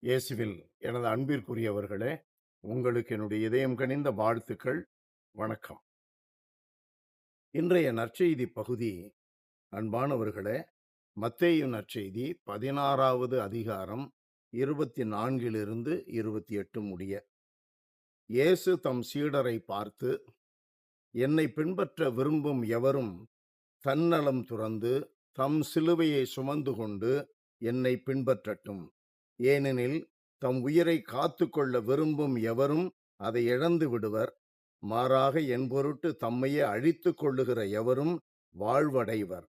இயேசுவில் எனது அன்பிற்குரியவர்களே, உங்களுக்கு என்னுடைய இதயம் கனிந்த வாழ்த்துக்கள். வணக்கம். இன்றைய நற்செய்தி பகுதி, அன்பானவர்களே, மத்தேயு நற்செய்தி 16வது அதிகாரம் 24 28 முடிய. இயேசு தம் சீடரை பார்த்து, என்னை பின்பற்ற விரும்பும் எவரும் தன்னலம் துறந்து தம் சிலுவையை சுமந்து கொண்டு என்னை பின்பற்றட்டும். ஏனெனில் தம் உயிரை காத்துக்கொள்ள விரும்பும் எவரும் அதை இழந்து விடுவர். மாறாக என் பொருட்டு தம்மையே அழித்துக் கொள்ளுகிற எவரும் வாழ்வடைவர்.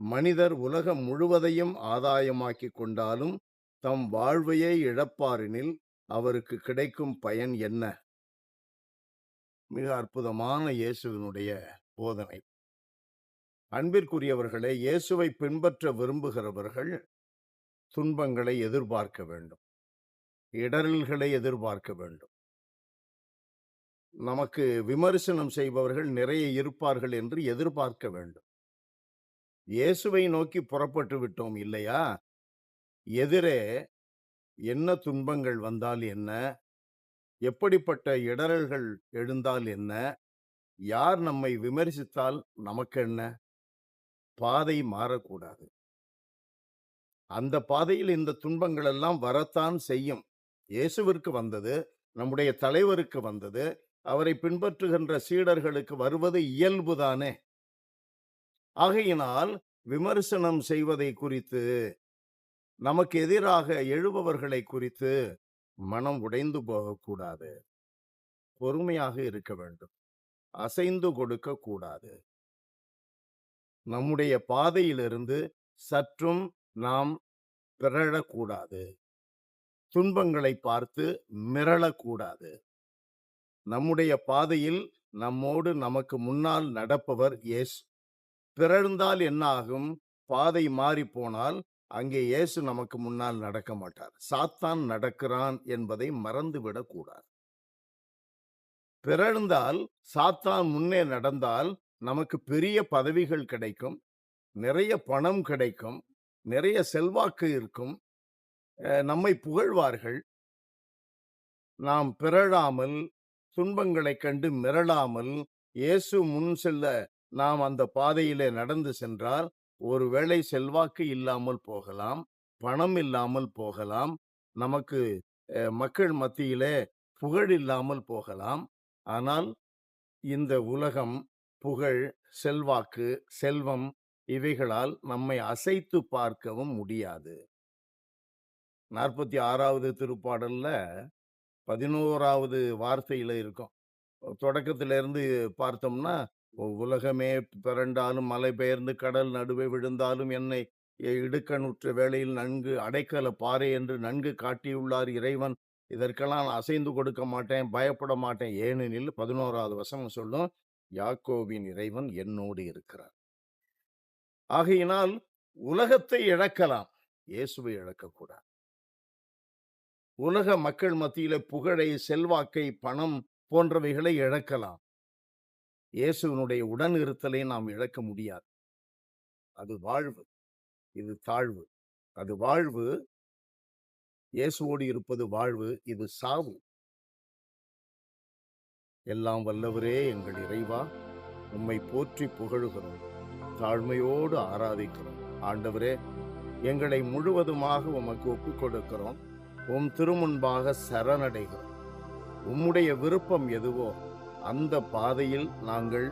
மனிதர் உலகம் முழுவதையும் ஆதாயமாக்கிக் கொண்டாலும் தம் வாழ்வையே இழப்பாரெனில் அவருக்கு கிடைக்கும் பயன் என்ன? மிக அற்புதமான இயேசுவினுடைய போதனை. அன்பிற்குரியவர்களே, இயேசுவை பின்பற்ற விரும்புகிறவர்கள் துன்பங்களை எதிர்பார்க்க வேண்டும், இடரல்களை எதிர்பார்க்க வேண்டும். நமக்கு விமர்சனம் செய்பவர்கள் நிறைய இருப்பார்கள் என்று எதிர்பார்க்க வேண்டும். இயேசுவை நோக்கி புறப்பட்டு விட்டோம் இல்லையா? எதிரே என்ன துன்பங்கள் வந்தால் என்ன, எப்படிப்பட்ட இடரல்கள் எழுந்தால் என்ன, யார் நம்மை விமர்சித்தால் நமக்கென்ன? பாதை மாறக்கூடாது. அந்த பாதையில் இந்த துன்பங்கள் எல்லாம் வரத்தான் செய்யும். இயேசுவிற்கு வந்தது, நம்முடைய தலைவருக்கு வந்தது, அவரை பின்பற்றுகின்ற சீடர்களுக்கு வருவது இயல்புதானே. ஆகையினால் விமர்சனம் செய்வதை குறித்து, நமக்கு எதிராக எழுபவர்களை குறித்து மனம் உடைந்து போகக்கூடாது. பொறுமையாக இருக்க வேண்டும். அசைந்து கொடுக்க கூடாது. நம்முடைய பாதையிலிருந்து சற்றும் நாம் பிறழக்கூடாது. துன்பங்களை பார்த்து மிரளக்கூடாது. நம்முடைய பாதையில் நம்மோடு நமக்கு முன்னால் நடப்பவர் இயேசு. பிறழ்ந்தால் என்ன ஆகும்? பாதை மாறி போனால் அங்கே இயேசு நமக்கு முன்னால் நடக்க மாட்டார். சாத்தான் நடக்கிறான் என்பதை மறந்துவிடக் கூடாது. பிறழ்ந்தால், சாத்தான் முன்னே நடந்தால் நமக்கு பெரிய பதவிகள் கிடைக்கும், நிறைய பணம் கிடைக்கும், நிறைய செல்வாக்கு இருக்கும், நம்மை புகழ்வார்கள். நாம் பிறழாமல், துன்பங்களை கண்டு மிரளாமல், இயேசு முன் செல்ல நாம் அந்த பாதையிலே நடந்து சென்றால், ஒருவேளை செல்வாக்கு இல்லாமல் போகலாம், பணம் இல்லாமல் போகலாம், நமக்கு மக்கள் மத்தியிலே புகழ் இல்லாமல் போகலாம். ஆனால் இந்த உலகம், புகழ், செல்வாக்கு, செல்வம் இவைகளால் நம்மை அசைத்து பார்க்கவும் முடியாது. 46வது திருப்பாடல்ல 11வது வார்த்தையில இருக்கும். தொடக்கத்திலிருந்து பார்த்தோம்னா, உலகமே பிறண்டாலும் மலை பெயர்ந்து கடல் நடுவே விழுந்தாலும் என்னை இடுக்கணுற்ற வேளையில் நன்கு அடைக்கல பாறை என்று நன்கு காட்டியுள்ளார் இறைவன். இதற்கெல்லாம் நான் அசைந்து கொடுக்க மாட்டேன், பயப்பட மாட்டேன். ஏனெனில் 11வது வசனம் சொல்லும், யாக்கோபின் இறைவன் என்னோடு இருக்கிறார். ஆகையினால் உலகத்தை இழக்கலாம், இயேசுவை இழக்கக்கூடாது. உலக மக்கள் மத்தியில புகழை, செல்வாக்கை, பணம் போன்றவைகளை இழக்கலாம். இயேசுவினுடைய உடன் இருத்தலை நாம் இழக்க முடியாது. அது வாழ்வு, இது தாழ்வு. அது வாழ்வு, இயேசுவோடு இருப்பது வாழ்வு, இது சாவு. எல்லாம் வல்லவரே எங்கள் இறைவா, உம்மை போற்றி புகழுகிறோம், தாழ்மையோடு ஆராதிக்கிறோம். ஆண்டவரே, எங்களை முழுவதுமாக உமக்கு ஒப்புக் கொடுக்கிறோம். உம் திருமுன்பாக சரணடைகிறோம். உம்முடைய விருப்பம் எதுவோ அந்த பாதையில் நாங்கள்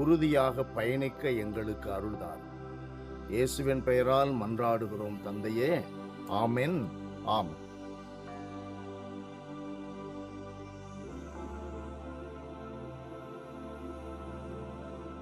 உறுதியாக பயணிக்க எங்களுக்கு அருள்தார். இயேசுவின் பெயரால் மன்றாடுகிறோம் தந்தையே. ஆமென். ஆமென்.